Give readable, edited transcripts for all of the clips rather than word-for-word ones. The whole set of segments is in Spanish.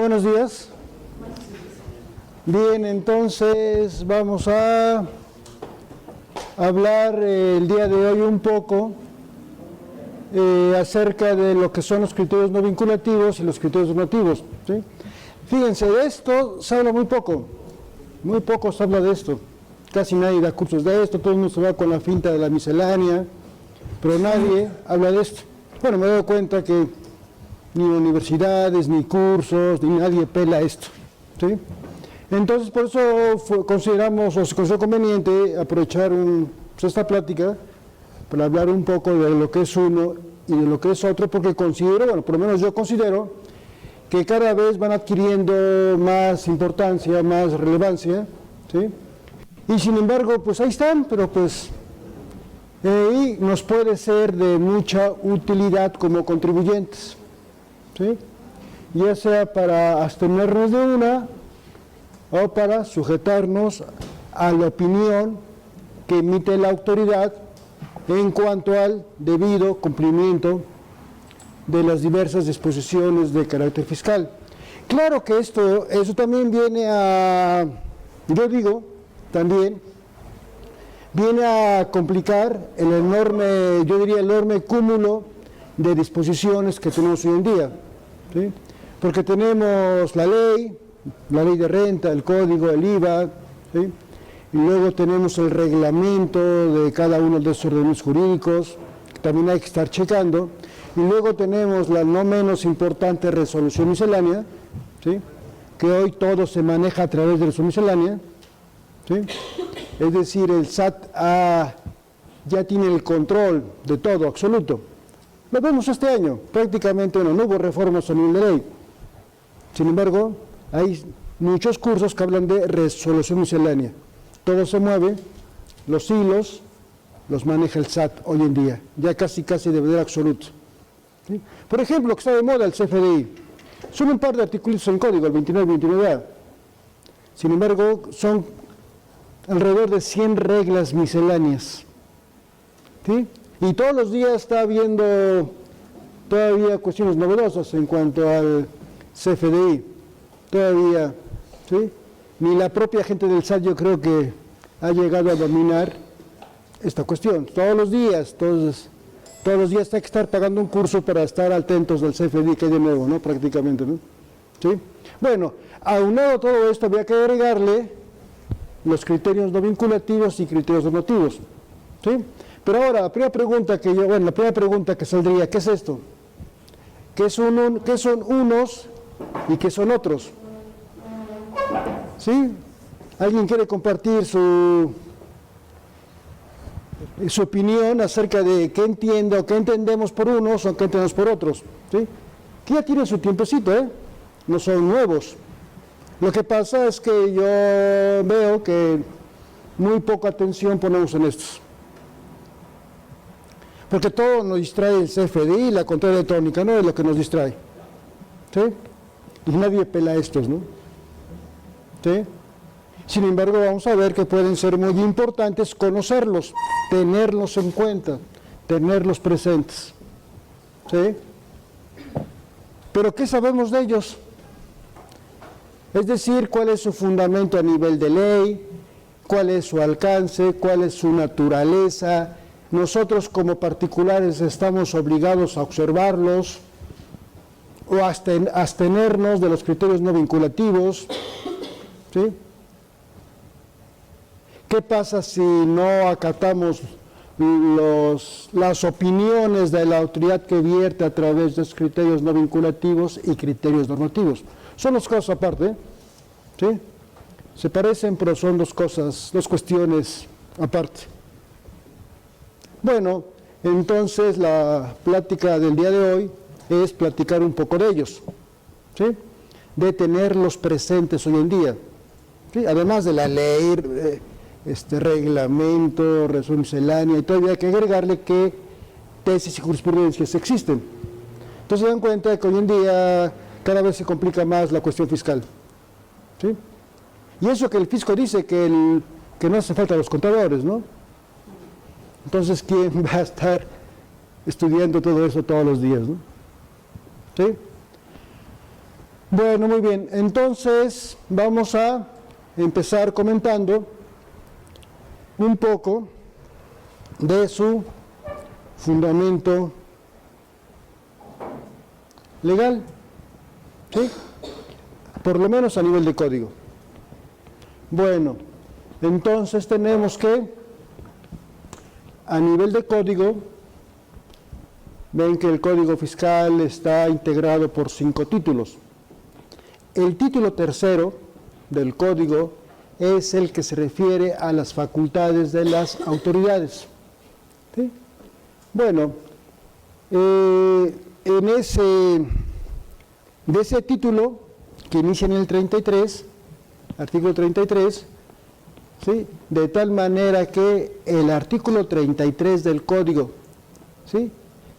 buenos días. Bien, entonces vamos a hablar el día de hoy un poco acerca de lo que son los criterios no vinculativos y los criterios normativos, ¿sí? Fíjense, de esto se habla muy poco se habla de esto, casi nadie da cursos de esto, todo el mundo se va con la finta de la miscelánea, pero nadie habla de esto. Bueno, me he dado cuenta que ni universidades, ni cursos, ni nadie pela esto, ¿sí? Entonces, por eso consideramos, o se consideró conveniente aprovechar esta plática para hablar un poco de lo que es uno y de lo que es otro, porque considero, bueno, por lo menos yo considero, que cada vez van adquiriendo más importancia, más relevancia, ¿sí? Y sin embargo, pues ahí están, pero pues y nos puede ser de mucha utilidad como contribuyentes, ¿sí? Ya sea para abstenernos de una o para sujetarnos a la opinión que emite la autoridad en cuanto al debido cumplimiento de las diversas disposiciones de carácter fiscal. Claro que eso también viene a, yo digo, también viene a complicar el enorme, yo diría el enorme cúmulo de disposiciones que tenemos hoy en día, ¿sí? Porque tenemos la ley de renta, el código, el IVA, ¿sí? Y luego tenemos el reglamento de cada uno de esos órdenes jurídicos, que también hay que estar checando, y luego tenemos la no menos importante resolución miscelánea, ¿sí? Que hoy todo se maneja a través de resolución miscelánea, ¿sí? Es decir, el SAT ya tiene el control de todo, absoluto. Lo vemos este año, prácticamente no hubo reformas a nivel de ley. Sin embargo, hay muchos cursos que hablan de resolución miscelánea. Todo se mueve, los hilos los maneja el SAT hoy en día, ya casi de manera absoluta, ¿sí? Por ejemplo, que está de moda el CFDI, son un par de artículos en código, el 29 y 29A. Sin embargo, son alrededor de 100 reglas misceláneas, ¿sí? Y todos los días está habiendo todavía cuestiones novedosas en cuanto al CFDI, todavía, ¿sí? Ni la propia gente del SAT yo creo que ha llegado a dominar esta cuestión. Todos los días hay que estar pagando un curso para estar atentos del CFDI que hay de nuevo, ¿no? Prácticamente, ¿no? ¿Sí? Bueno, aunado a todo esto había que agregarle los criterios no vinculativos y criterios normativos, ¿sí? Pero ahora, la primera pregunta que saldría, ¿qué es esto? ¿Qué son unos y qué son otros? ¿Sí? ¿Alguien quiere compartir su opinión acerca de qué entiende o qué entendemos por unos o qué entendemos por otros? ¿Sí? Que ya tienen su tiempecito, no son nuevos. Lo que pasa es que yo veo que muy poca atención ponemos en estos. Porque todo nos distrae el CFDI y la contabilidad electrónica, ¿no? Es lo que nos distrae, ¿sí? Y nadie pela estos, ¿no? ¿Sí? Sin embargo, vamos a ver que pueden ser muy importantes conocerlos, tenerlos en cuenta, tenerlos presentes, ¿sí? Pero ¿qué sabemos de ellos? Es decir, ¿cuál es su fundamento a nivel de ley? ¿Cuál es su alcance? ¿Cuál es su naturaleza? Nosotros como particulares estamos obligados a observarlos o a abstenernos de los criterios no vinculativos, ¿sí? ¿Qué pasa si no acatamos las opiniones de la autoridad que vierte a través de los criterios no vinculativos y criterios normativos? Son dos cosas aparte, ¿sí? Se parecen, pero son dos cuestiones aparte. Bueno, entonces la plática del día de hoy es platicar un poco de ellos, ¿sí? De tenerlos presentes hoy en día, ¿sí? Además de la ley, reglamento, resolución miscelánea, y todavía hay que agregarle que tesis y jurisprudencias existen. Entonces se dan cuenta que hoy en día cada vez se complica más la cuestión fiscal, ¿sí? Y eso que el fisco dice que no hace falta los contadores, ¿no? Entonces, ¿quién va a estar estudiando todo eso todos los días, ¿no? ¿Sí? Bueno, muy bien. Entonces, vamos a empezar comentando un poco de su fundamento legal, ¿sí? Por lo menos a nivel de código. Bueno, entonces tenemos que, a nivel de código, ven que el Código Fiscal está integrado por 5 títulos. El título tercero del código es el que se refiere a las facultades de las autoridades. ¿Sí? Bueno, de ese título, que inicia en el 33, artículo 33, ¿sí? De tal manera que el artículo 33 del código, ¿sí?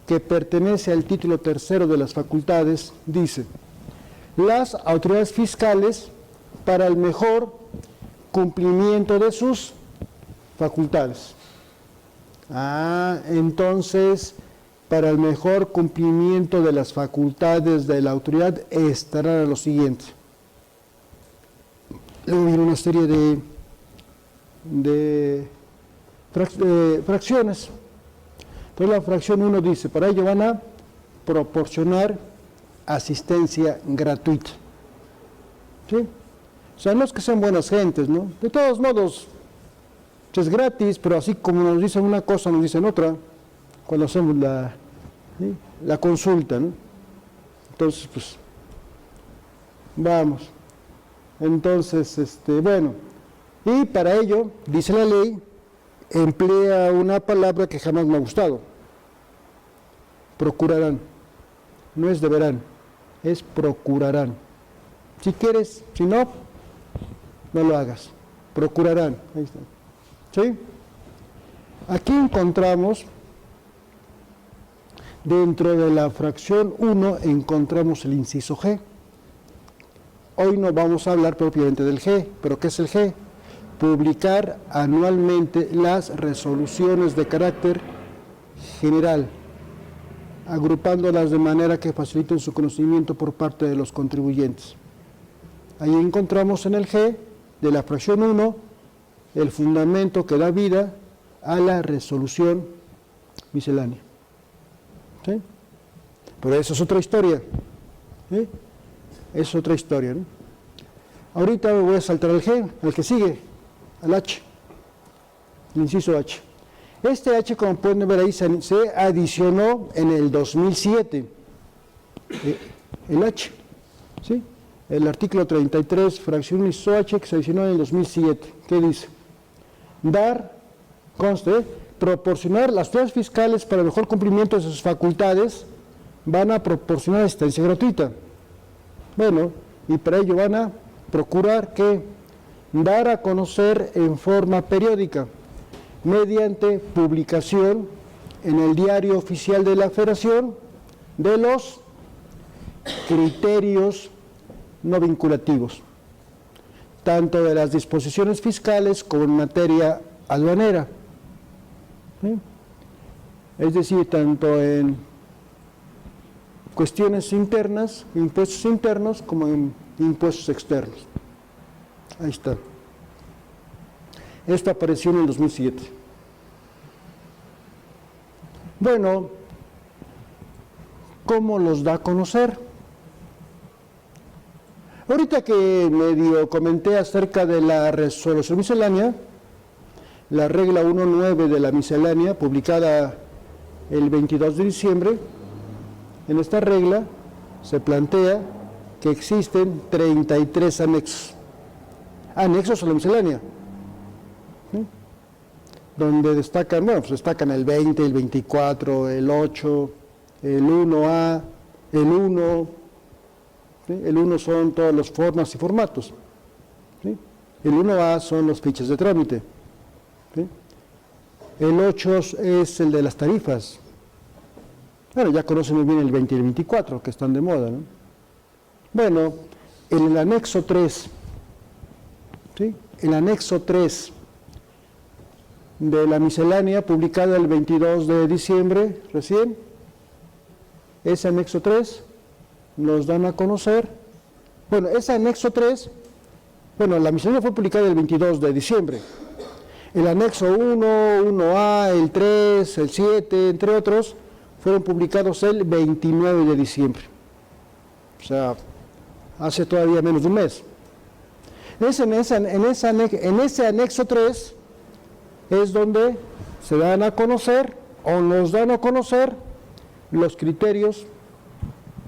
Que pertenece al título tercero de las facultades, dice: las autoridades fiscales, para el mejor cumplimiento de sus facultades. Entonces, para el mejor cumplimiento de las facultades de la autoridad estará lo siguiente. Luego viene una serie de fracciones. Entonces la fracción 1 dice: para ello van a proporcionar asistencia gratuita. ¿Sí? O sea, no es que sean buenas gentes, ¿no? De todos modos, es gratis, pero así como nos dicen una cosa, nos dicen otra, cuando hacemos la consulta, ¿no? Entonces, pues, vamos. Entonces, bueno, y para ello, dice la ley, emplea una palabra que jamás me ha gustado: procurarán. No es deberán, es procurarán. Si quieres, si no, no lo hagas. Procurarán. Ahí está. ¿Sí? Aquí encontramos, dentro de la fracción 1, encontramos el inciso G. Hoy no vamos a hablar propiamente del G, pero ¿qué es el G? Publicar anualmente las resoluciones de carácter general, agrupándolas de manera que faciliten su conocimiento por parte de los contribuyentes. Ahí encontramos en el G de la fracción 1 el fundamento que da vida a la resolución miscelánea. ¿Sí? Pero eso es otra historia. ¿Sí? Es otra historia, ¿no? Ahorita me voy a saltar al G, al que sigue, al H, el inciso H. Este H, como pueden ver ahí, se adicionó en el 2007, el H, ¿sí? El artículo 33, fracción inciso H, que se adicionó en el 2007. ¿Qué dice? Dar, conste, proporcionar las autoridades fiscales para el mejor cumplimiento de sus facultades, van a proporcionar asistencia gratuita. Bueno, y para ello van a procurar que dar a conocer en forma periódica, mediante publicación en el Diario Oficial de la Federación, de los criterios no vinculativos, tanto de las disposiciones fiscales como en materia aduanera. ¿Sí? Es decir, tanto en cuestiones internas, impuestos internos, como en impuestos externos. Ahí está. Esto apareció en el 2007. Bueno, ¿cómo los da a conocer? Ahorita que medio comenté acerca de la resolución miscelánea, la regla 1.9 de la miscelánea, publicada el 22 de diciembre, en esta regla se plantea que existen 33 anexos. Anexos a la miscelánea, ¿sí? Donde destacan, bueno, pues destacan el 20, el 24, el 8, el 1A, el 1, ¿sí? El 1 son todas las formas y formatos, ¿sí? El 1A son las fichas de trámite, ¿sí? El 8 es el de las tarifas. Bueno, ya conocen muy bien el 20 y el 24, que están de moda, ¿no? Bueno, en el anexo 3, ¿sí? El anexo 3 de la miscelánea, publicada el 22 de diciembre recién, ese anexo 3 nos dan a conocer Bueno, ese anexo 3, bueno, la miscelánea fue publicada el 22 de diciembre. El anexo 1, 1A, el 3, el 7, entre otros, fueron publicados el 29 de diciembre. O sea, hace todavía menos de un mes. En ese anexo 3 es donde se dan a conocer o nos dan a conocer los criterios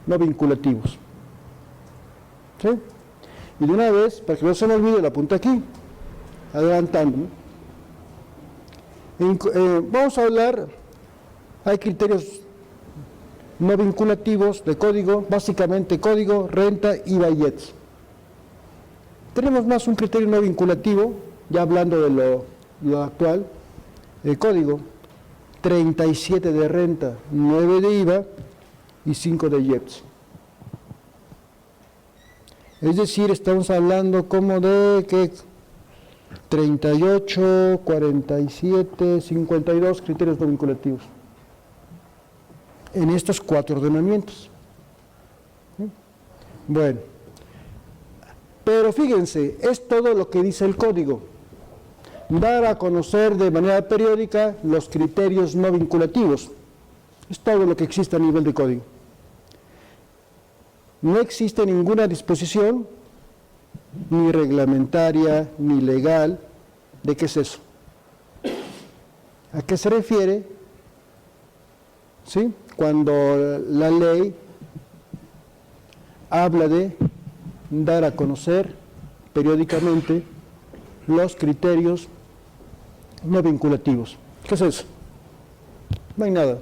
no vinculativos. ¿Sí? Y de una vez, para que no se me olvide, lo apunto aquí, adelantando, ¿no? Vamos a hablar, hay criterios no vinculativos de código, básicamente código, renta y IVA-IETS. Tenemos más un criterio no vinculativo, ya hablando de lo actual, el código, 37 de renta, 9 de IVA y 5 de IEPS. Es decir, estamos hablando como de que 38, 47, 52 criterios no vinculativos en estos 4 ordenamientos. Bueno, pero fíjense, es todo lo que dice el código. Dar a conocer de manera periódica los criterios no vinculativos. Es todo lo que existe a nivel de código. No existe ninguna disposición, ni reglamentaria, ni legal, de qué es eso. ¿A qué se refiere? ¿Sí? Cuando la ley habla de dar a conocer periódicamente los criterios no vinculativos. ¿Qué es eso? No hay nada.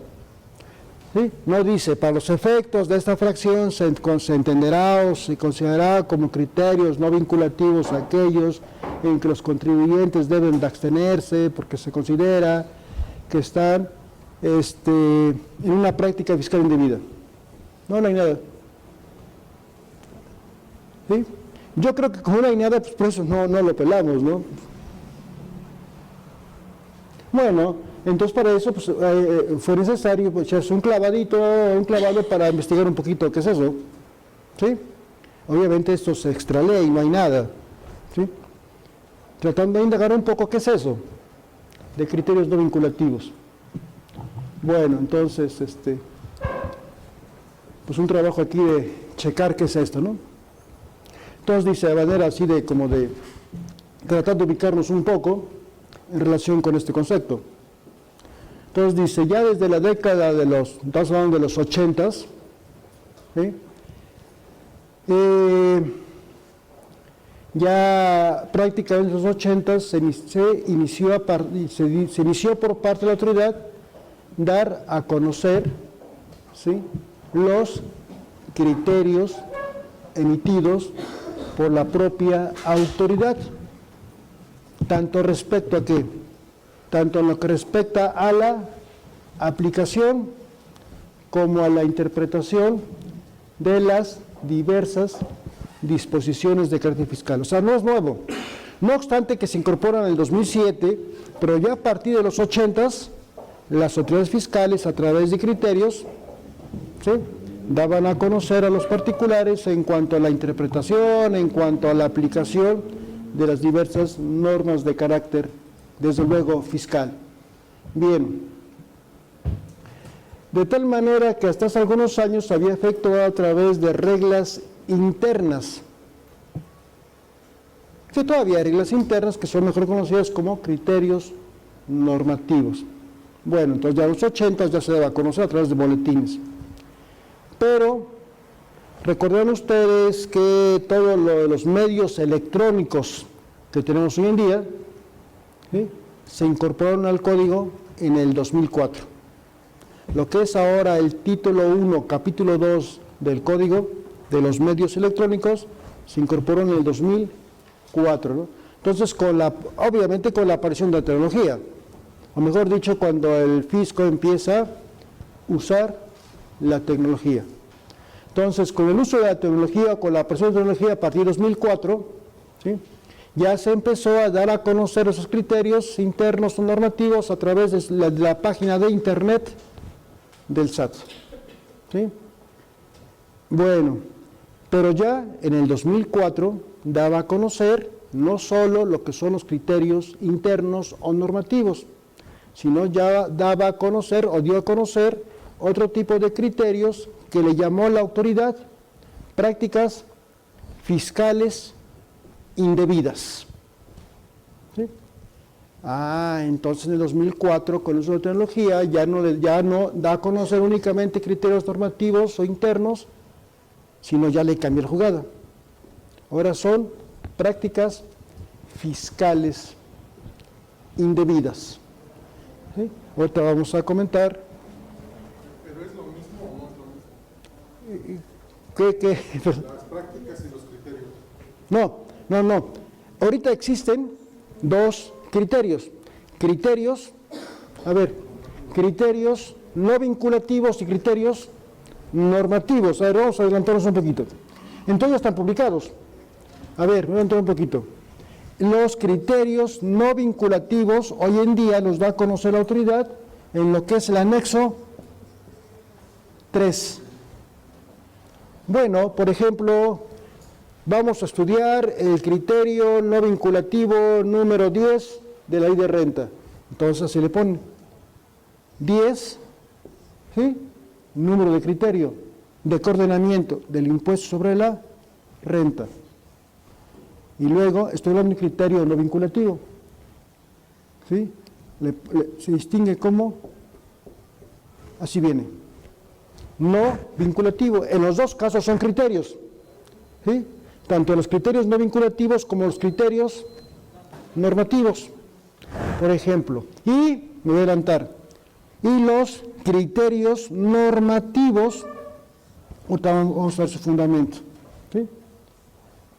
¿Sí? No dice, para los efectos de esta fracción se entenderá o se considerará como criterios no vinculativos aquellos en que los contribuyentes deben de abstenerse porque se considera que están en una práctica fiscal indebida. No hay nada. ¿Sí? Yo creo que como no hay nada, pues por eso no lo pelamos, ¿no? Bueno, entonces para eso pues, fue necesario pues, echarse un clavado para investigar un poquito qué es eso. ¿Sí? Obviamente esto es extra ley, no hay nada. ¿Sí? Tratando de indagar un poco qué es eso, de criterios no vinculativos. Bueno, entonces, pues un trabajo aquí de checar qué es esto, ¿no? Entonces dice, de manera así de como de tratar de ubicarnos un poco en relación con este concepto. Entonces dice, ya desde la década estamos hablando de los 80s, ¿sí? Ya prácticamente en los 80s se inició por parte de la autoridad dar a conocer, ¿sí?, los criterios emitidos por la propia autoridad, tanto respecto a qué, tanto en lo que respecta a la aplicación como a la interpretación de las diversas disposiciones de carácter fiscal. O sea, no es nuevo. No obstante que se incorporan en el 2007, pero ya a partir de los 80s, las autoridades fiscales, a través de criterios, ¿sí?, daban a conocer a los particulares en cuanto a la interpretación, en cuanto a la aplicación de las diversas normas de carácter, desde luego, fiscal. Bien, de tal manera que hasta hace algunos años se había efectuado a través de reglas internas, que todavía hay reglas internas que son mejor conocidas como criterios normativos. Bueno, entonces ya en los 80 ya se daba a conocer a través de boletines. Pero recordarán ustedes que todo lo de los medios electrónicos que tenemos hoy en día, ¿sí?, se incorporaron al código en el 2004. Lo que es ahora el título 1, capítulo 2 del código de los medios electrónicos, se incorporó en el 2004, ¿no? Entonces, obviamente con la aparición de la tecnología, o mejor dicho, cuando el fisco empieza a usar la tecnología. Entonces, con el uso de la tecnología, con la aparición de la tecnología a partir de 2004, ¿sí?, ya se empezó a dar a conocer esos criterios internos o normativos a través de la página de internet del SAT. ¿Sí? Bueno, Pero ya en el 2004 daba a conocer no solo lo que son los criterios internos o normativos, sino ya daba a conocer o dio a conocer otro tipo de criterios que le llamó la autoridad prácticas fiscales indebidas. ¿Sí? Entonces en el 2004, con el uso de tecnología, ya no da a conocer únicamente criterios normativos o internos, sino ya le cambió la jugada. Ahora son prácticas fiscales indebidas. ¿Sí? Ahorita vamos a comentar. ¿Pero es lo mismo o no es lo mismo? Las prácticas y los criterios. No. Ahorita existen dos criterios. Criterios no vinculativos y criterios normativos. A ver, vamos a adelantarnos un poquito. Entonces están publicados. A ver, me voy a adelantar un poquito. Los criterios no vinculativos hoy en día los da a conocer la autoridad en lo que es el anexo 3. Bueno, por ejemplo, vamos a estudiar el criterio no vinculativo número 10 de la ley de renta. Entonces así le pone 10, ¿sí? Número de criterio de coordenamiento del impuesto sobre la renta. Y luego estoy hablando de criterio no vinculativo. ¿Sí? Se distingue como, así viene, no vinculativo. En los dos casos son criterios. ¿Sí? Tanto los criterios no vinculativos como los criterios normativos. Por ejemplo, y me voy a adelantar, y los criterios normativos, vamos a ver su fundamento, ¿sí?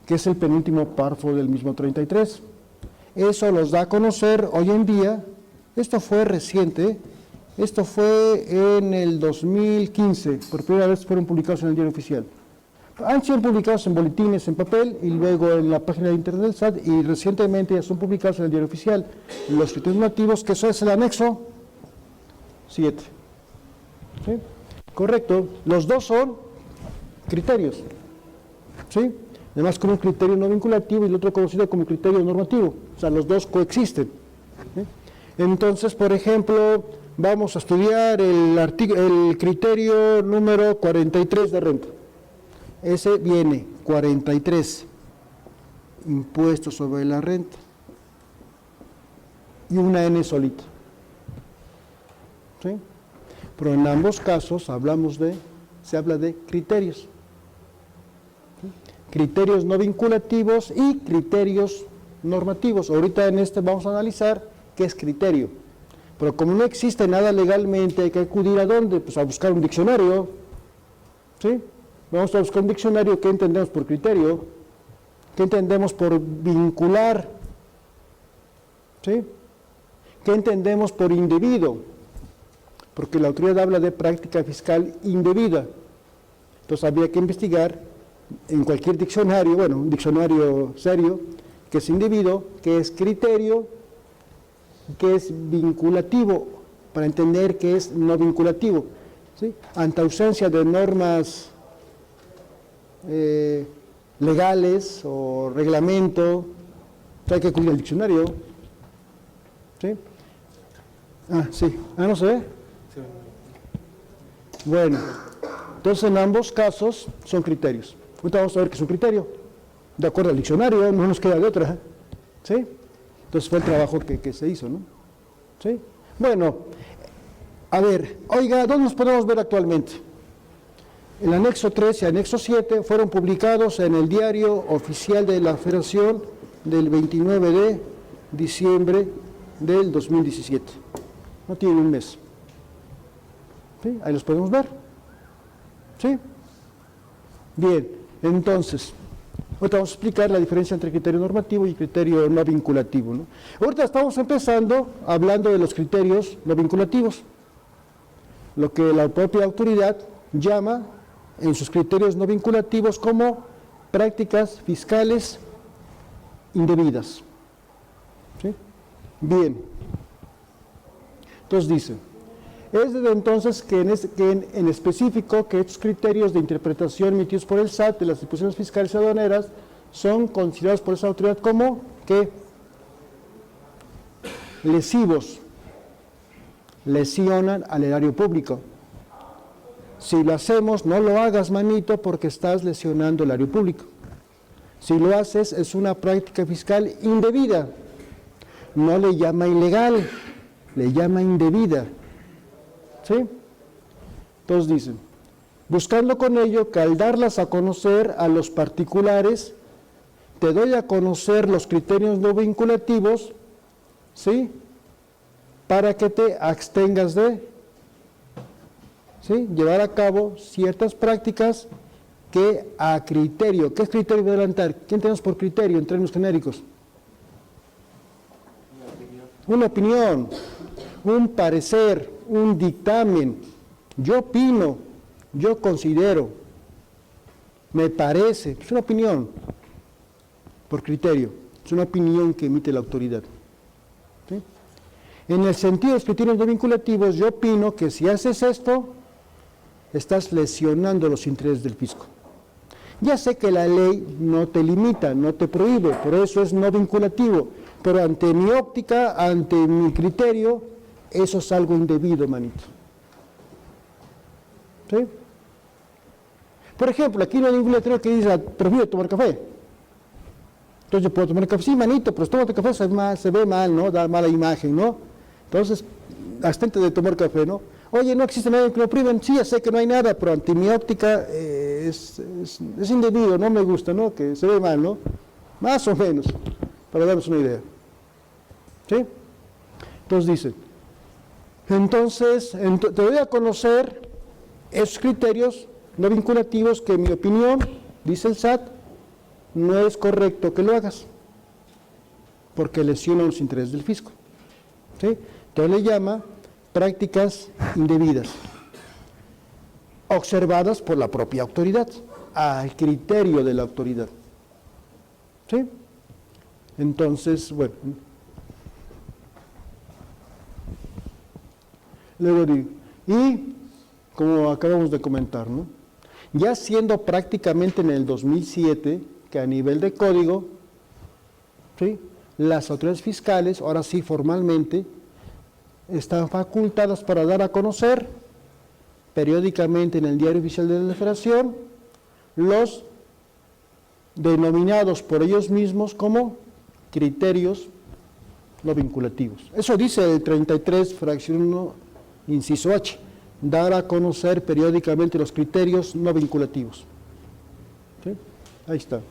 Que es el penúltimo párrafo del mismo 33. Eso los da a conocer hoy en día, esto fue reciente, esto fue en el 2015, por primera vez fueron publicados en el diario oficial. Han sido publicados en boletines en papel y luego en la página de internet del SAT y recientemente ya son publicados en el diario oficial. Los criterios normativos, que eso es el anexo 7. ¿Sí? Correcto, los dos son criterios. ¿Sí? Además con un criterio no vinculativo y el otro conocido como criterio normativo. O sea, los dos coexisten. ¿Sí? Entonces, por ejemplo, vamos a estudiar el criterio número 43 de renta. Ese viene 43, impuesto sobre la renta, y una N solita. ¿Sí? Pero en ambos casos se habla de criterios. ¿Sí? Criterios no vinculativos y criterios normativos. Ahorita en vamos a analizar qué es criterio. Pero como no existe nada legalmente, hay que acudir ¿a dónde? Pues a buscar un diccionario. ¿Sí? Vamos a buscar un diccionario. ¿Qué entendemos por criterio? ¿Qué entendemos por vincular? ¿Sí? ¿Qué entendemos por indebido? Porque la autoridad habla de práctica fiscal indebida. Entonces habría que investigar en cualquier diccionario, bueno, un diccionario serio, que es indebido, que es criterio, que es vinculativo, para entender que es no vinculativo. ¿Sí? Ante ausencia de normas legales o reglamento, hay que acudir al diccionario. ¿Sí? Sí. ¿No se ve? Bueno, entonces en ambos casos son criterios. Ahorita vamos a ver qué es un criterio. De acuerdo al diccionario, no nos queda de otra. ¿Sí? Entonces fue el trabajo que se hizo, ¿no? ¿Sí? Bueno, a ver, oiga, ¿dónde nos podemos ver actualmente? El anexo 3 y anexo 7 fueron publicados en el diario oficial de la Federación del 29 de diciembre del 2017. No tiene un mes. ¿Sí? Ahí los podemos ver. ¿Sí? Bien, entonces, ahorita vamos a explicar la diferencia entre criterio normativo y criterio no vinculativo, ¿no? Ahorita estamos empezando hablando de los criterios no vinculativos, lo que la propia autoridad llama en sus criterios no vinculativos como prácticas fiscales indebidas. ¿Sí? Bien. Entonces dice, Es desde entonces que en específico que estos criterios de interpretación emitidos por el SAT de las disposiciones fiscales y aduaneras son considerados por esa autoridad como ¿qué? Lesivos, lesionan al erario público. Si lo hacemos, no lo hagas, manito, porque estás lesionando el erario público. Si lo haces, es una práctica fiscal indebida. No le llama ilegal, le llama indebida. ¿Sí? Entonces dicen, buscando con ello que al darlas a conocer a los particulares, te doy a conocer los criterios no vinculativos, ¿sí? Para que te abstengas de, ¿sí? Llevar a cabo ciertas prácticas que a criterio, ¿qué es criterio de adelantar? ¿Quién tenemos por criterio en términos genéricos? Una opinión, un parecer, un dictamen. Yo opino, yo considero, me parece, es una opinión, por criterio, es una opinión que emite la autoridad. ¿Sí? En el sentido de los criterios no vinculativos, yo opino que si haces esto, estás lesionando los intereses del fisco. Ya sé que la ley no te limita, no te prohíbe, por eso es no vinculativo, pero ante mi óptica, ante mi criterio, eso es algo indebido, manito. ¿Sí? Por ejemplo, aquí no hay ningún letrero que diga, prohíbe tomar café. Entonces yo puedo tomar café, sí, manito, pero si tomas café se ve mal, ¿no? Da mala imagen, ¿no? Entonces, abstente de tomar café, ¿no? Oye, no existe nada que lo priven, sí, ya sé que no hay nada, pero ante mi óptica es indebido, no me gusta, ¿no? Que se ve mal, ¿no? Más o menos, para darnos una idea. ¿Sí? Entonces dice, entonces te doy a conocer esos criterios no vinculativos que en mi opinión, dice el SAT, no es correcto que lo hagas, porque lesionan los intereses del fisco. ¿Sí? Entonces le llama prácticas indebidas, observadas por la propia autoridad, al criterio de la autoridad. ¿Sí? Entonces, bueno. Luego digo, y como acabamos de comentar, ¿no? Ya siendo prácticamente en el 2007, que a nivel de código, ¿sí? Las autoridades fiscales, ahora sí formalmente, están facultadas para dar a conocer periódicamente en el Diario Oficial de la Federación los denominados por ellos mismos como criterios no vinculativos. Eso dice el 33, fracción 1, inciso H, dar a conocer periódicamente los criterios no vinculativos. ¿Sí? Ahí está.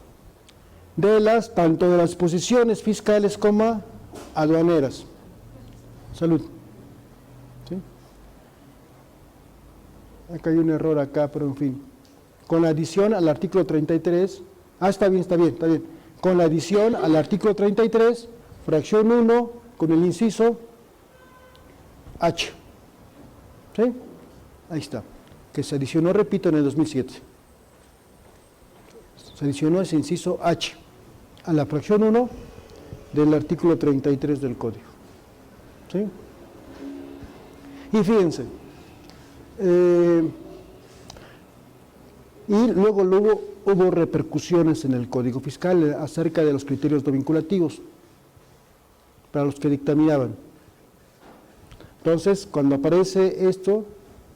Tanto de las posiciones fiscales como aduaneras. Salud. ¿Sí? Acá hay un error acá, pero en fin. Con la adición al artículo 33, está bien. Con la adición al artículo 33, fracción 1, con el inciso H. ¿Sí? Ahí está. Que se adicionó, repito, en el 2007. Se adicionó ese inciso H a la fracción 1 del artículo 33 del Código. ¿Sí? Y fíjense, y luego hubo repercusiones en el Código Fiscal acerca de los criterios no vinculativos para los que dictaminaban. Entonces, cuando aparece esto,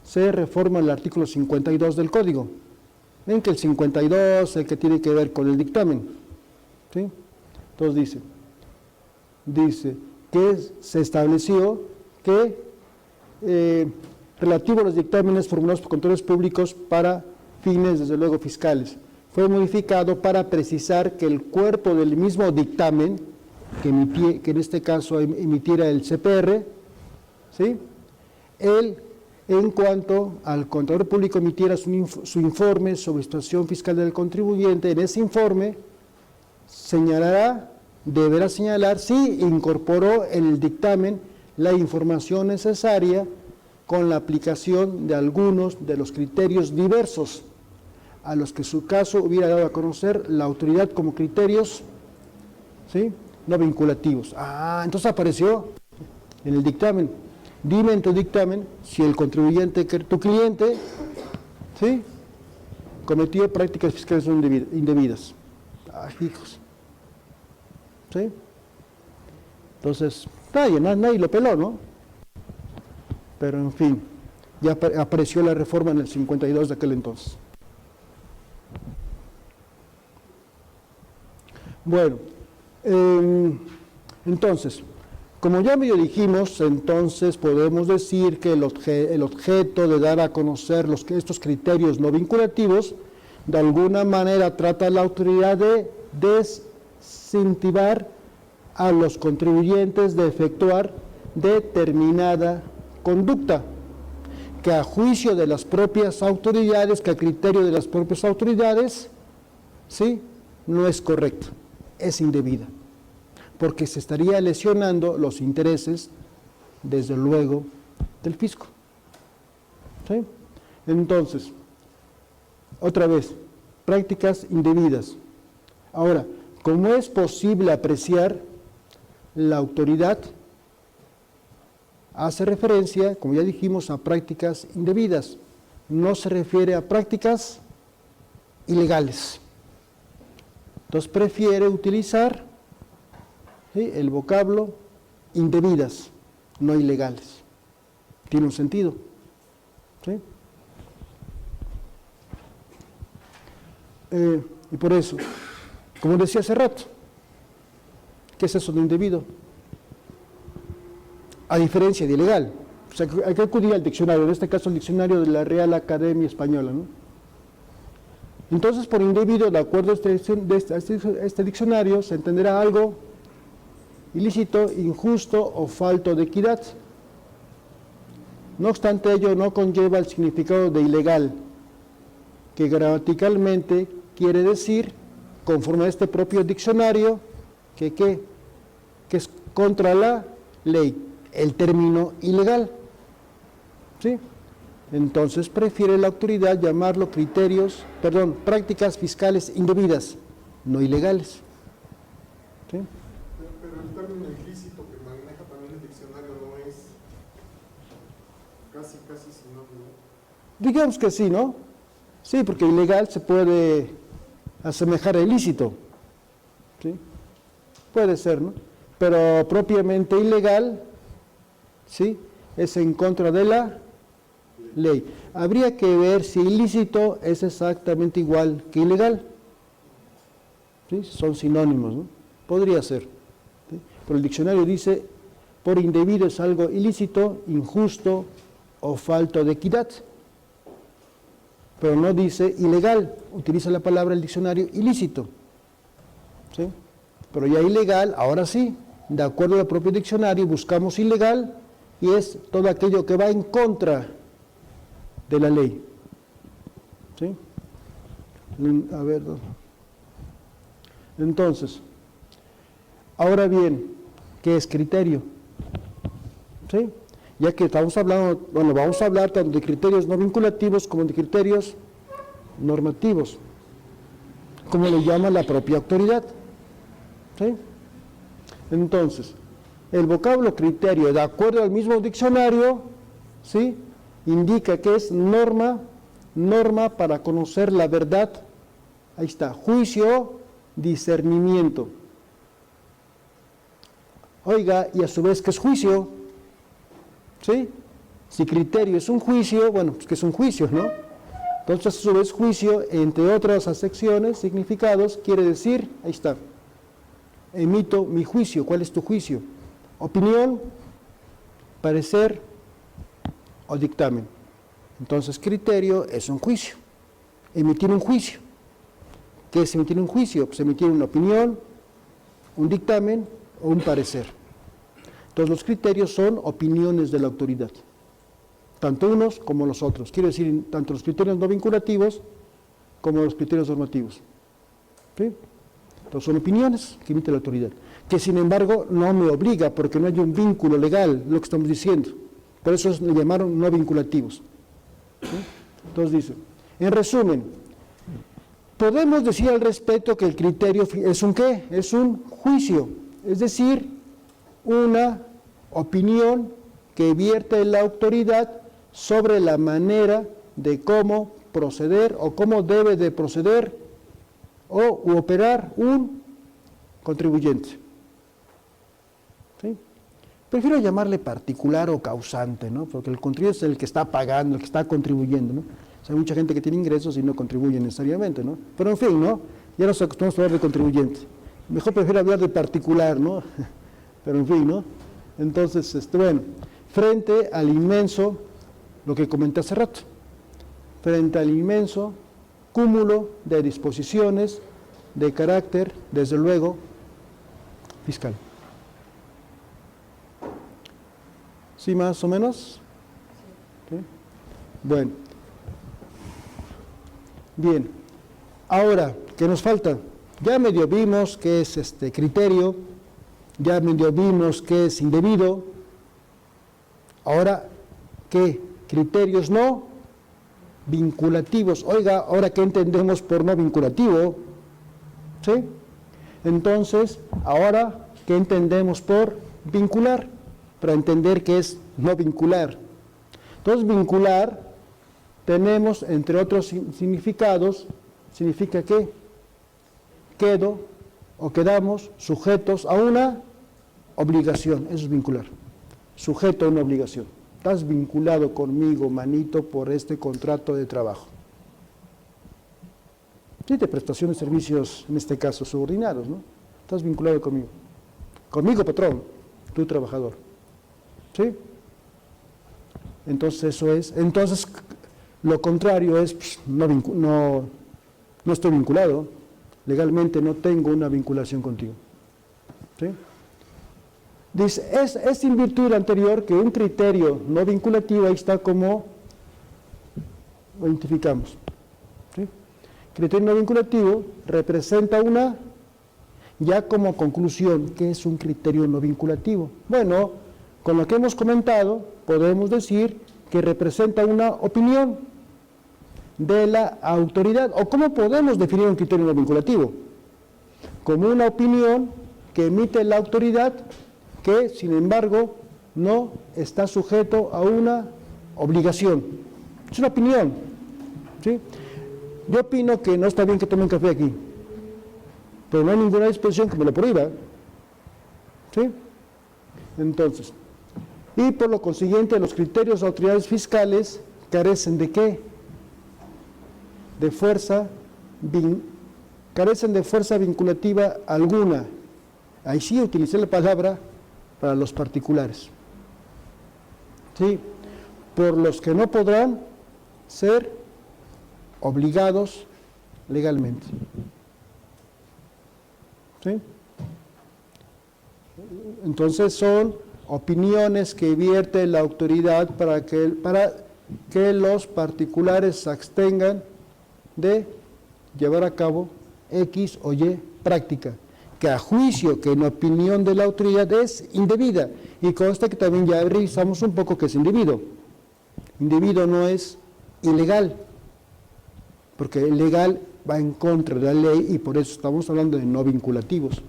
se reforma el artículo 52 del Código. Ven que el 52 es el que tiene que ver con el dictamen. ¿Sí? Entonces dice que se estableció que relativo a los dictámenes formulados por contadores públicos para fines, desde luego, fiscales, fue modificado para precisar que el cuerpo del mismo dictamen, que en este caso emitiera el CPR, ¿sí? Él, en cuanto al contador público emitiera su informe sobre situación fiscal del contribuyente, en ese informe deberá señalar si incorporó en el dictamen la información necesaria con la aplicación de algunos de los criterios diversos a los que su caso hubiera dado a conocer la autoridad como criterios, ¿sí? No vinculativos. Entonces apareció en el dictamen. dime en tu dictamen si el contribuyente, tu cliente, ¿sí?, cometió prácticas fiscales indebidas. Ah, hijos. ¿Sí? Entonces, nadie lo peló, ¿no? Pero en fin, ya apareció la reforma en el 52 de aquel entonces. Bueno, entonces, como ya medio dijimos, entonces podemos decir que el objeto de dar a conocer estos criterios no vinculativos, de alguna manera trata la autoridad de desincentivar a los contribuyentes de efectuar determinada conducta, que a juicio de las propias autoridades, que a criterio de las propias autoridades, ¿sí?, no es correcta, es indebida, porque se estaría lesionando los intereses, desde luego, del fisco. ¿Sí? Entonces, otra vez, prácticas indebidas. Ahora, ¿cómo es posible apreciar la autoridad? Hace referencia, como ya dijimos, a prácticas indebidas. No se refiere a prácticas ilegales. Entonces prefiere utilizar, ¿sí?, el vocablo indebidas, no ilegales. Tiene un sentido. ¿Sí? Y por eso, como decía hace rato, ¿qué es eso de indebido? A diferencia de ilegal. O sea, hay que acudir al diccionario, en este caso el diccionario de la Real Academia Española, ¿no? Entonces, por indebido, de acuerdo a este diccionario, se entenderá algo ilícito, injusto o falto de equidad. No obstante, ello no conlleva el significado de ilegal, que gramaticalmente quiere decir, conforme a este propio diccionario, que es contra la ley, el término ilegal. ¿Sí? Entonces prefiere la autoridad llamarlo prácticas fiscales indebidas, no ilegales. ¿Sí? Pero el término ilícito que maneja también el diccionario no es casi sinónimo. Digamos que sí, ¿no? Sí, porque ilegal se puede asemejar a ilícito. ¿Sí? Puede ser, ¿no? Pero propiamente ilegal, ¿sí?, es en contra de la ley. Habría que ver si ilícito es exactamente igual que ilegal. ¿Sí? Son sinónimos, ¿no? Podría ser. ¿Sí? Pero el diccionario dice, por indebido es algo ilícito, injusto o falto de equidad. Pero no dice ilegal, utiliza la palabra el diccionario ilícito. ¿Sí? Pero ya ilegal, ahora sí, de acuerdo al propio diccionario, buscamos ilegal y es todo aquello que va en contra de la ley. ¿Sí? A ver, entonces, ahora bien, ¿qué es criterio? ¿Sí? Ya que estamos hablando, bueno, vamos a hablar tanto de criterios no vinculativos como de criterios normativos, como le llama la propia autoridad. ¿Sí? Entonces, el vocablo criterio, de acuerdo al mismo diccionario, ¿sí?, indica que es norma para conocer la verdad. Ahí está, juicio, discernimiento. Oiga, y a su vez, ¿qué es juicio? ¿Sí? Si criterio es un juicio, bueno, pues que es un juicio, ¿no? Entonces, a su vez, juicio, entre otras acepciones, significados, quiere decir, ahí está, emito mi juicio. ¿Cuál es tu juicio? Opinión, parecer o dictamen. Entonces, criterio es un juicio. Emitir un juicio. ¿Qué es emitir un juicio? Pues emitir una opinión, un dictamen o un parecer. Entonces, los criterios son opiniones de la autoridad, tanto unos como los otros. Quiere decir, tanto los criterios no vinculativos como los criterios normativos. ¿Sí? Entonces, son opiniones que emite la autoridad, que sin embargo no me obliga, porque no hay un vínculo legal, lo que estamos diciendo. Por eso le llamaron no vinculativos. ¿Sí? Entonces dice, en resumen, podemos decir al respecto que el criterio es un ¿qué? Es un juicio, es decir, una opinión que vierte la autoridad sobre la manera de cómo proceder o cómo debe de proceder u operar un contribuyente. ¿Sí? Prefiero llamarle particular o causante, ¿no? Porque el contribuyente es el que está pagando, el que está contribuyendo, ¿no? O sea, hay mucha gente que tiene ingresos y no contribuye necesariamente, ¿no? Pero en fin, ¿no? Ya nos acostumbramos a hablar de contribuyente. Mejor prefiero hablar de particular, ¿no? Pero en fin, ¿no? Entonces, bueno, frente al inmenso, lo que comenté hace rato, frente al inmenso cúmulo de disposiciones de carácter, desde luego, fiscal. ¿Sí, más o menos? ¿Sí? Bueno. Bien. Ahora, ¿qué nos falta? Ya medio vimos qué es este criterio, ya medio vimos qué es indebido. Ahora, ¿qué? Criterios no vinculativos. Oiga, ¿ahora qué entendemos por no vinculativo? ¿Sí? Entonces, ahora, ¿qué entendemos por vincular? Para entender qué es no vincular. Entonces, vincular, tenemos, entre otros significados, significa que quedo o quedamos sujetos a una obligación. Eso es vincular. Sujeto a una obligación. Estás vinculado conmigo, manito, por este contrato de trabajo. Sí, de prestación de servicios, en este caso, subordinados, ¿no? Estás vinculado conmigo. Conmigo, patrón, tú trabajador. ¿Sí? Entonces, eso es. Entonces, lo contrario es, pues, no estoy vinculado. Legalmente no tengo una vinculación contigo. ¿Sí? Dice, es en virtud del anterior que un criterio no vinculativo, ahí está como lo identificamos. ¿Sí? Criterio no vinculativo representa una, ya como conclusión, ¿qué es un criterio no vinculativo? Bueno, con lo que hemos comentado, podemos decir que representa una opinión de la autoridad. ¿O cómo podemos definir un criterio no vinculativo? Como una opinión que emite la autoridad que, sin embargo, no está sujeto a una obligación. Es una opinión. ¿Sí? Yo opino que no está bien que tomen café aquí, pero no hay ninguna disposición que me lo prohíba. ¿Sí? Entonces, y por lo consiguiente, los criterios de autoridades fiscales carecen de ¿qué? De fuerza, carecen de fuerza vinculativa alguna. Ahí sí utilicé la palabra para los particulares. ¿Sí? Por los que no podrán ser obligados legalmente. ¿Sí? Entonces son opiniones que vierte la autoridad para que los particulares se abstengan de llevar a cabo X o Y práctica, que a juicio, que en opinión de la autoridad es indebida, y consta que también ya revisamos un poco que es indebido. Indebido no es ilegal, porque el legal va en contra de la ley y por eso estamos hablando de no vinculativos.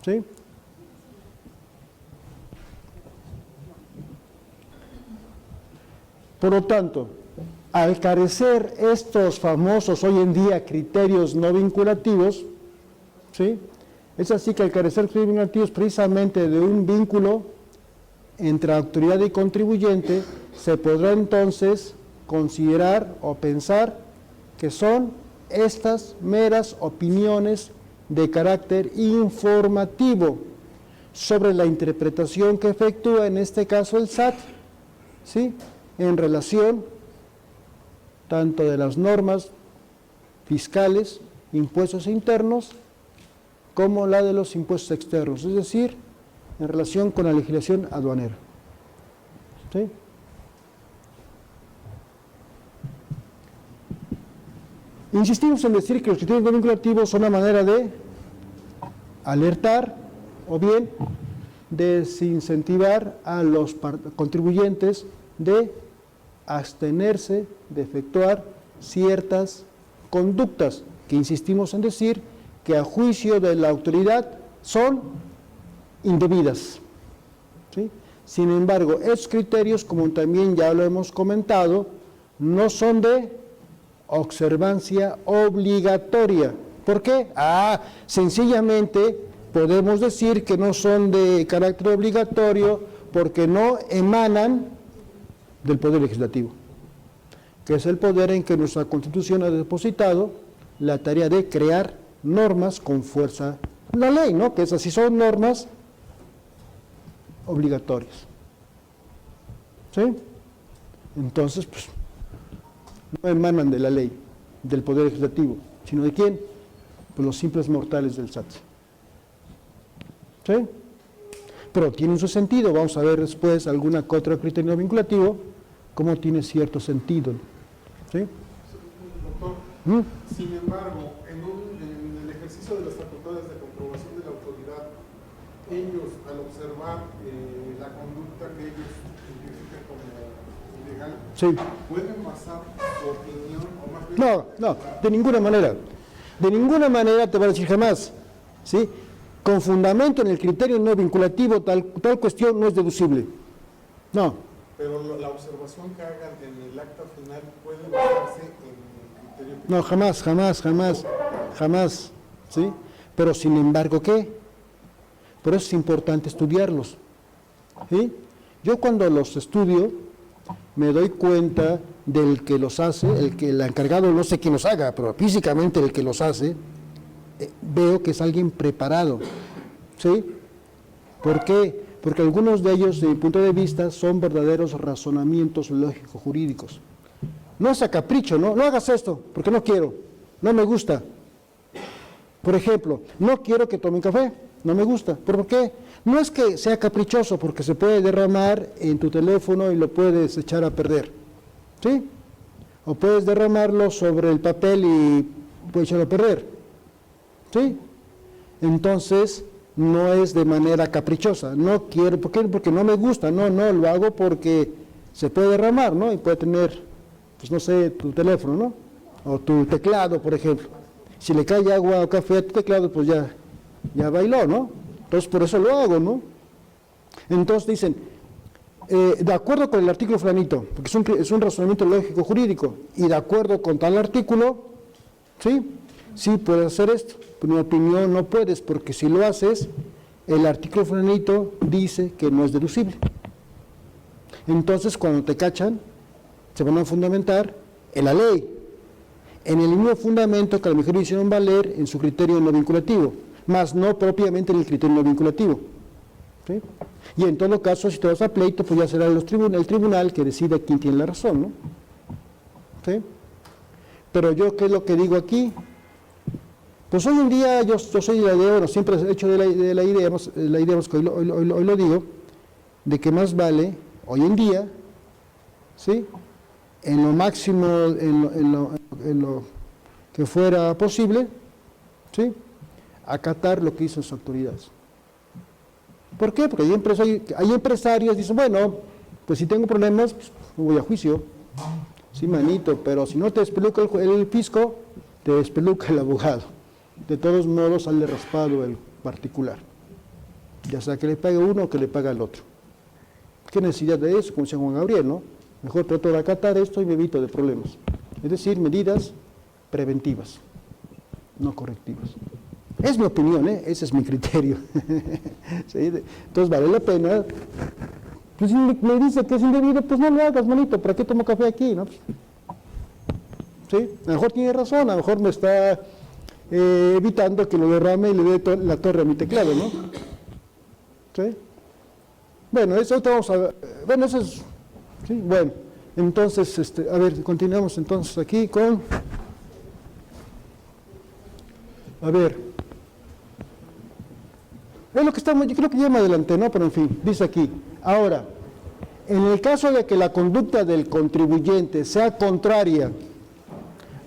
¿Sí? Por lo tanto, al carecer estos famosos hoy en día criterios no vinculativos, ¿sí? Es así que al carecer criterios vinculativos precisamente de un vínculo entre autoridad y contribuyente, se podrá entonces considerar o pensar que son estas meras opiniones de carácter informativo sobre la interpretación que efectúa en este caso el SAT, ¿sí? En relación tanto de las normas fiscales, impuestos internos, como la de los impuestos externos, es decir, en relación con la legislación aduanera. ¿Sí? Insistimos en decir que los criterios no vinculativos son una manera de alertar o bien desincentivar a los contribuyentes de abstenerse de efectuar ciertas conductas que insistimos en decir que a juicio de la autoridad son indebidas. ¿Sí? Sin embargo, esos criterios, como también ya lo hemos comentado, no son de observancia obligatoria. ¿Por qué? Sencillamente podemos decir que no son de carácter obligatorio porque no emanan del Poder Legislativo, que es el poder en que nuestra Constitución ha depositado la tarea de crear normas con fuerza. La ley, ¿no? Que esas sí son normas obligatorias. ¿Sí? Entonces, pues, no emanan de la ley, del Poder Legislativo, sino de quién? Pues los simples mortales del SAT. ¿Sí? Pero tienen su sentido. Vamos a ver después alguna que otro criterio no vinculativo, cómo tiene cierto sentido. ¿Sí? Doctor, sin embargo, en el ejercicio de las facultades de comprobación de la autoridad, ellos, al observar la conducta que ellos identifican como ilegal, Sí. ¿pueden basar su opinión o más bien? No, de ninguna manera. De ninguna manera te va a decir jamás. ¿Sí? Con fundamento en el criterio no vinculativo, tal cuestión no es deducible. No. Pero la observación que hagan en el acta final puede basarse en el criterio. No, jamás. ¿Sí? Pero sin embargo, ¿qué? Por eso es importante estudiarlos. ¿Sí? Yo cuando los estudio me doy cuenta del que los hace, el encargado, no sé quién los haga, pero físicamente el que los hace, veo que es alguien preparado. ¿Sí? ¿Por qué? Porque algunos de ellos, de mi punto de vista, son verdaderos razonamientos lógico-jurídicos. No es a capricho, no hagas esto, porque no quiero, no me gusta. Por ejemplo, no quiero que tomen café, no me gusta. ¿Por qué? No es que sea caprichoso, porque se puede derramar en tu teléfono y lo puedes echar a perder. ¿Sí? O puedes derramarlo sobre el papel y puedes echarlo a perder. ¿Sí? Entonces, no es de manera caprichosa. No quiero, ¿por qué? Porque no me gusta, no, lo hago porque se puede derramar, ¿no? Y puede tener, pues no sé, tu teléfono, ¿no? O tu teclado, por ejemplo. Si le cae agua o café a tu teclado, pues ya bailó, ¿no? Entonces, por eso lo hago, ¿no? Entonces dicen, de acuerdo con el artículo fulanito, porque es un razonamiento lógico-jurídico, y de acuerdo con tal artículo, ¿sí? Sí puedes hacer esto, pero en mi opinión no puedes, porque si lo haces, el artículo fulanito dice que no es deducible. Entonces, cuando te cachan, se van a fundamentar en la ley, en el mismo fundamento que a lo mejor hicieron valer en su criterio no vinculativo, más no propiamente en el criterio no vinculativo. ¿Sí? Y en todo caso, si te vas a pleito, pues ya será el tribunal que decida quién tiene la razón, ¿no? ¿Sí? Pero yo, ¿qué es lo que digo aquí? Pues hoy en día yo soy de la idea, bueno, siempre he hecho de la idea, que hoy lo digo, de que más vale, hoy en día, ¿sí? En lo máximo, en lo que fuera posible, ¿sí? Acatar lo que hizo sus autoridades. ¿Por qué? Porque hay empresarios que dicen, bueno, pues si tengo problemas, pues voy a juicio. Sí, manito, pero si no te despeluca el fisco, te despeluca el abogado. De todos modos sale raspado el particular. Ya sea que le pague uno o que le pague al otro. ¿Qué necesidad de eso? Como decía Juan Gabriel, ¿no? Mejor trato de acatar esto y me evito de problemas. Es decir, medidas preventivas, no correctivas. Es mi opinión, ese es mi criterio. ¿Sí? Entonces vale la pena. Pues si me dice que es indebido, pues no lo hagas, manito, ¿para qué tomo café aquí? ¿No? ¿Sí? A lo mejor tiene razón, a lo mejor me está evitando que lo derrame y le dé la torre a mi teclado, ¿no? ¿Sí? Bueno, eso vamos a ver. Bueno, eso es. ¿Sí? Bueno, entonces, a ver, continuamos entonces aquí con. A ver. Es lo que estamos, yo creo que ya me adelanté, ¿no? Pero en fin, dice aquí. Ahora, en el caso de que la conducta del contribuyente sea contraria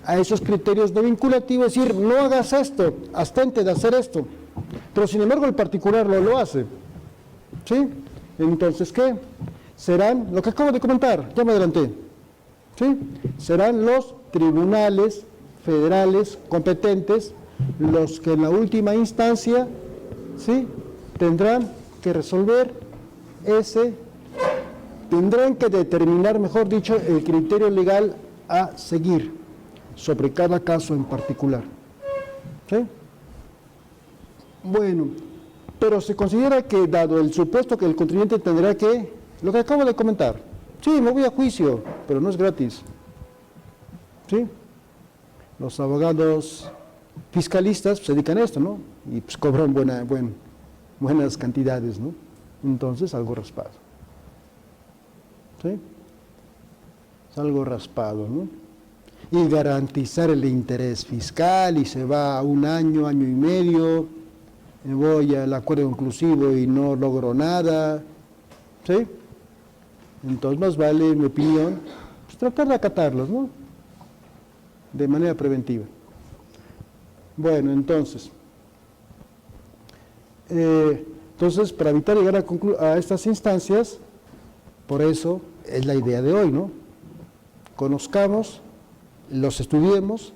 a esos criterios no vinculativos, es decir, no hagas esto, abstente de hacer esto, pero sin embargo el particular no lo hace, ¿sí? Entonces, ¿qué? Serán, lo que acabo de comentar, ya me adelanté, ¿sí? Serán los tribunales federales competentes los que en la última instancia, ¿sí? Tendrán que resolver ese tendrán que determinar, mejor dicho, el criterio legal a seguir sobre cada caso en particular. ¿Sí? Bueno, pero se considera que, dado el supuesto que el contribuyente tendrá que, lo que acabo de comentar, sí, me voy a juicio, pero no es gratis. ¿Sí? Los abogados fiscalistas se dedican a esto, ¿no? Y pues cobran buenas cantidades, ¿no? Entonces, algo raspado. ¿Sí? Es algo raspado, ¿no? Y garantizar el interés fiscal, y se va a un año, año y medio, me voy al acuerdo conclusivo y no logro nada. ¿Sí? Entonces, más vale, en mi opinión, pues tratar de acatarlos, ¿no? De manera preventiva. Bueno, entonces, para evitar llegar a estas instancias, por eso es la idea de hoy, ¿no? Conozcamos, los estudiemos,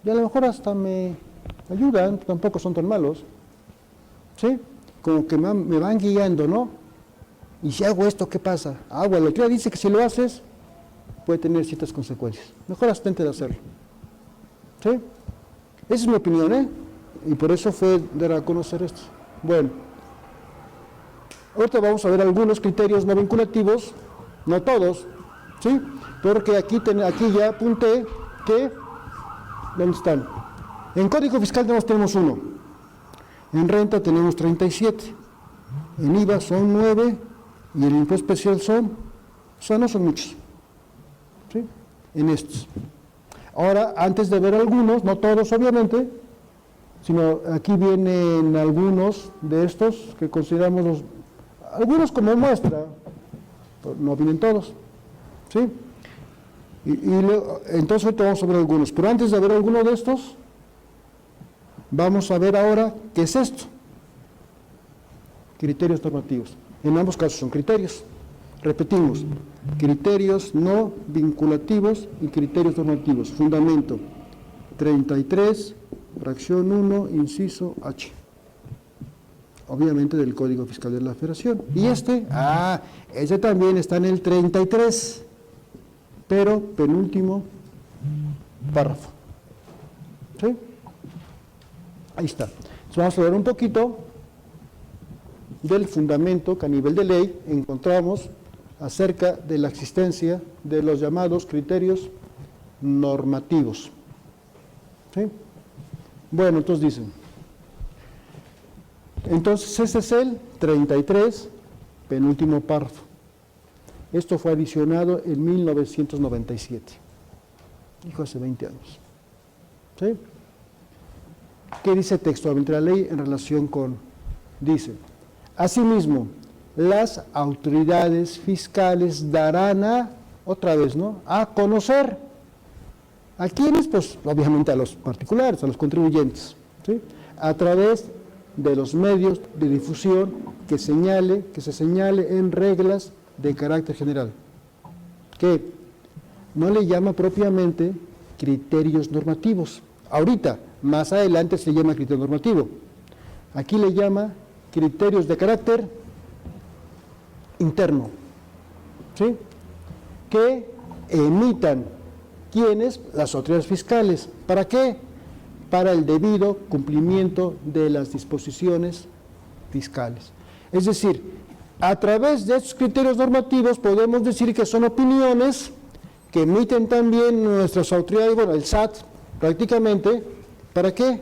y a lo mejor hasta me ayudan, tampoco son tan malos, ¿sí? Como que me van guiando, ¿no? Y si hago esto, ¿qué pasa? Bueno, la teoría dice que si lo haces, puede tener ciertas consecuencias. Mejor abstente de hacerlo. ¿Sí? Esa es mi opinión, ¿eh? Y por eso fue dar a conocer esto. Bueno, ahorita vamos a ver algunos criterios no vinculativos, no todos, ¿sí? Porque aquí ya apunté que, ¿dónde están? En Código Fiscal tenemos 1, en renta tenemos 37, en IVA son 9, y el impuesto especial no son muchos, ¿sí? En estos. Ahora, antes de ver algunos, no todos obviamente, sino aquí vienen algunos de estos que consideramos algunos como muestra, no vienen todos, ¿sí? Entonces ahorita vamos a ver algunos, pero antes de ver alguno de estos, vamos a ver ahora qué es esto. Criterios normativos. En ambos casos son criterios. Repetimos, criterios no vinculativos y criterios normativos. Fundamento 33, fracción 1, inciso H. Obviamente del Código Fiscal de la Federación. Y ese también está en el 33, pero penúltimo párrafo. ¿Sí? Ahí está. Entonces vamos a ver un poquito del fundamento que a nivel de ley encontramos acerca de la existencia de los llamados criterios normativos. ¿Sí? Bueno, entonces dicen, entonces ese es el 33, penúltimo párrafo. Esto fue adicionado en 1997, hace 20 años. ¿Sí? ¿Qué dice textualmente la ley en relación con? Dice, asimismo, las autoridades fiscales darán a conocer. ¿A quiénes? Pues obviamente a los particulares, a los contribuyentes, ¿sí? A través de los medios de difusión que se señale en reglas de carácter general, que no le llama propiamente criterios normativos. Ahorita, más adelante se llama criterio normativo. Aquí le llama criterios de carácter interno, ¿sí? Que emitan, ¿quiénes? Las autoridades fiscales. ¿Para qué? Para el debido cumplimiento de las disposiciones fiscales. Es decir, a través de estos criterios normativos podemos decir que son opiniones que emiten también nuestras autoridades, el SAT prácticamente. ¿Para qué?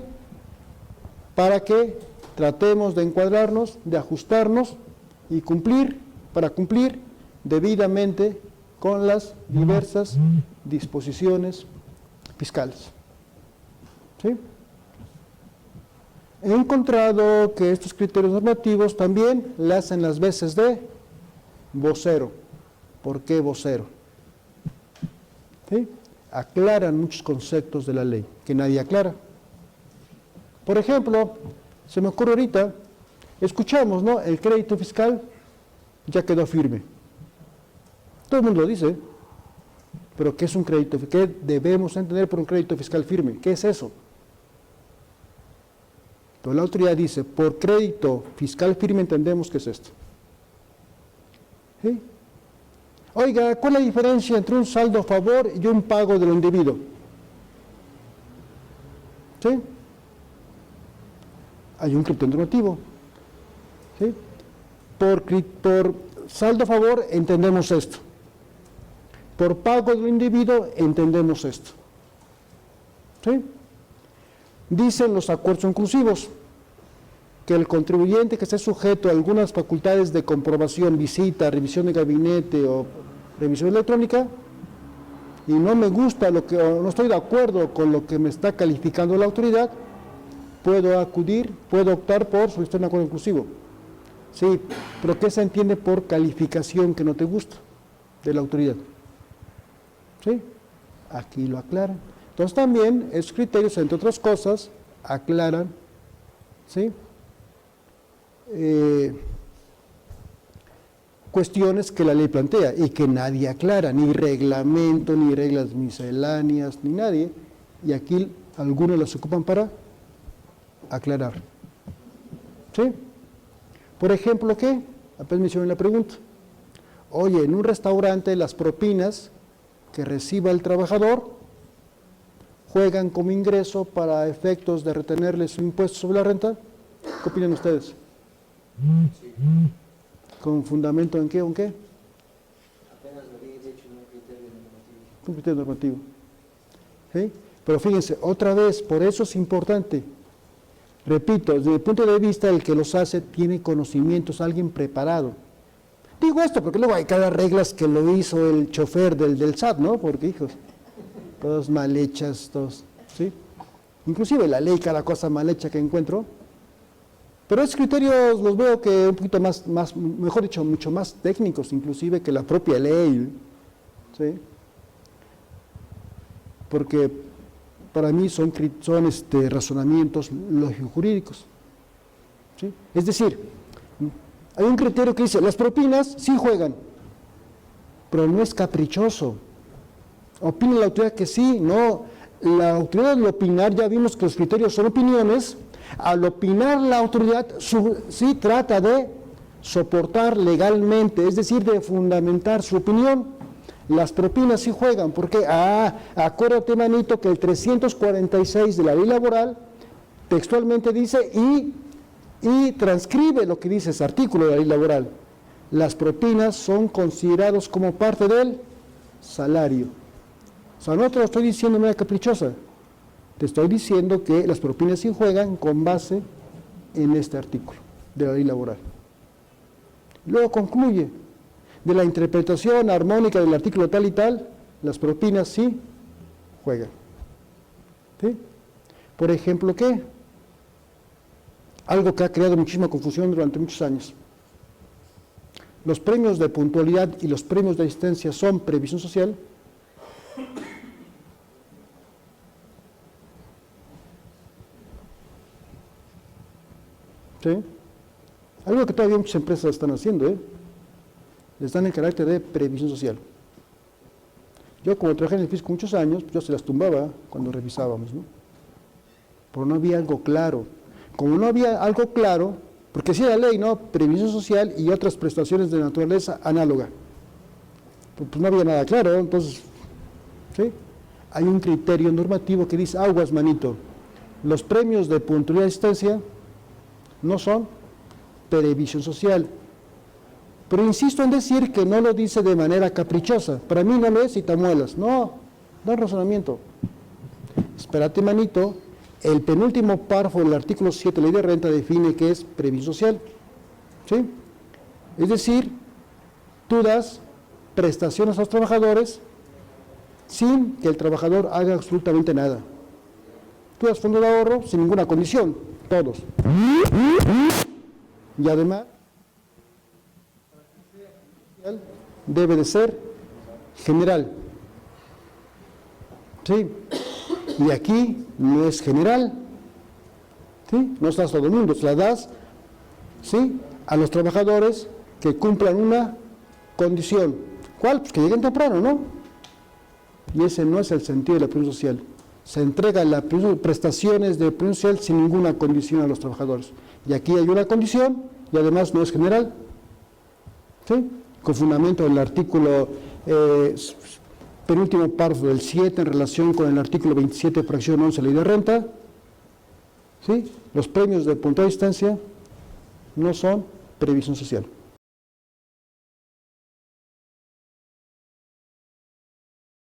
Para que tratemos de encuadrarnos, de ajustarnos y para cumplir debidamente con las diversas disposiciones fiscales. ¿Sí? He encontrado que estos criterios normativos también le hacen las veces de vocero. ¿Por qué vocero? ¿Sí? Aclaran muchos conceptos de la ley que nadie aclara. Por ejemplo, se me ocurre ahorita, escuchamos, ¿no? El crédito fiscal ya quedó firme. Todo el mundo lo dice, pero ¿qué es un crédito? ¿Qué debemos entender por un crédito fiscal firme? ¿Qué es eso? Entonces la autoridad dice, por crédito fiscal firme entendemos qué es esto. ¿Sí? Oiga, ¿cuál es la diferencia entre un saldo a favor y un pago de lo indebido? ¿Sí? Hay un criterio normativo. ¿Sí? Por saldo a favor entendemos esto. Por pago de lo indebido entendemos esto. ¿Sí? Dicen los acuerdos inclusivos que el contribuyente que esté sujeto a algunas facultades de comprobación, visita, revisión de gabinete o revisión electrónica, y no me gusta o no estoy de acuerdo con lo que me está calificando la autoridad, puedo optar por solicitar un acuerdo inclusivo. Sí, pero ¿qué se entiende por calificación que no te gusta de la autoridad? ¿Sí? Aquí lo aclaran. Entonces también esos criterios, entre otras cosas, aclaran, ¿sí? Cuestiones que la ley plantea y que nadie aclara, ni reglamento, ni reglas misceláneas, ni nadie, y aquí algunos las ocupan para aclarar. ¿Sí? Por ejemplo, ¿qué? Apenas me hicieron la pregunta. Oye, en un restaurante las propinas que reciba el trabajador juegan como ingreso para efectos de retenerle su impuesto sobre la renta. ¿Qué opinan ustedes? ¿Con fundamento en qué o en qué? Apenas lo había hecho un criterio normativo. Un criterio normativo. ¿Sí? Pero fíjense, otra vez, por eso es importante. Repito, desde el punto de vista del que los hace, tiene conocimientos, alguien preparado. Digo esto porque luego hay cada reglas que lo hizo el chofer del SAT, ¿no? Porque, hijos, todas mal hechas, todos, ¿sí? Inclusive la ley, cada cosa mal hecha que encuentro. Pero esos criterios los veo que un poquito más, mejor dicho, mucho más técnicos, inclusive que la propia ley, ¿sí? Porque para mí son razonamientos lógico-jurídicos, ¿sí? Es decir, hay un criterio que dice, las propinas sí juegan, pero no es caprichoso. Opina la autoridad que sí, no. La autoridad al opinar, ya vimos que los criterios son opiniones. Al opinar la autoridad sí trata de soportar legalmente, es decir, de fundamentar su opinión. Las propinas sí juegan, porque, acuérdate, manito, que el 346 de la ley laboral textualmente dice y transcribe lo que dice ese artículo de la ley laboral. Las propinas son considerados como parte del salario. O sea, no te lo estoy diciendo de manera caprichosa. Te estoy diciendo que las propinas sí juegan con base en este artículo de la ley laboral. Luego concluye, de la interpretación armónica del artículo tal y tal, las propinas sí juegan. ¿Sí? Por ejemplo, ¿qué? Algo que ha creado muchísima confusión durante muchos años. Los premios de puntualidad y los premios de asistencia son previsión social. ¿Sí? Algo que todavía muchas empresas están haciendo, les dan el carácter de previsión social. Yo, como trabajé en el fisco muchos años, yo se las tumbaba cuando revisábamos, ¿no? Pero no había algo claro. Como no había algo claro, porque sí era ley, ¿no? Previsión social y otras prestaciones de naturaleza análoga. Pues no había nada claro, entonces, ¿sí? Hay un criterio normativo que dice, aguas, manito, los premios de puntualidad y asistencia no son previsión social. Pero insisto en decir que no lo dice de manera caprichosa. Para mí no lo es citamuelas. No hay razonamiento. Espérate, manito, el penúltimo párrafo del artículo 7 de la ley de renta define que es previsión social. ¿Sí? Es decir, tú das prestaciones a los trabajadores sin que el trabajador haga absolutamente nada. Tú das fondo de ahorro sin ninguna condición, todos. Y además, debe de ser general. ¿Sí? Y aquí no es general. ¿Sí? No estás todo el mundo, se la das, ¿sí?, a los trabajadores que cumplan una condición. ¿Cuál? Pues que lleguen temprano, ¿no? Y ese no es el sentido de la previsión social. Se entregan las prestaciones de previsión social sin ninguna condición a los trabajadores. Y aquí hay una condición y además no es general. ¿Sí? con fundamento del artículo penúltimo párrafo del 7 en relación con el artículo 27, fracción 11, ley de renta, ¿sí? Los premios de puntual instancia no son previsión social.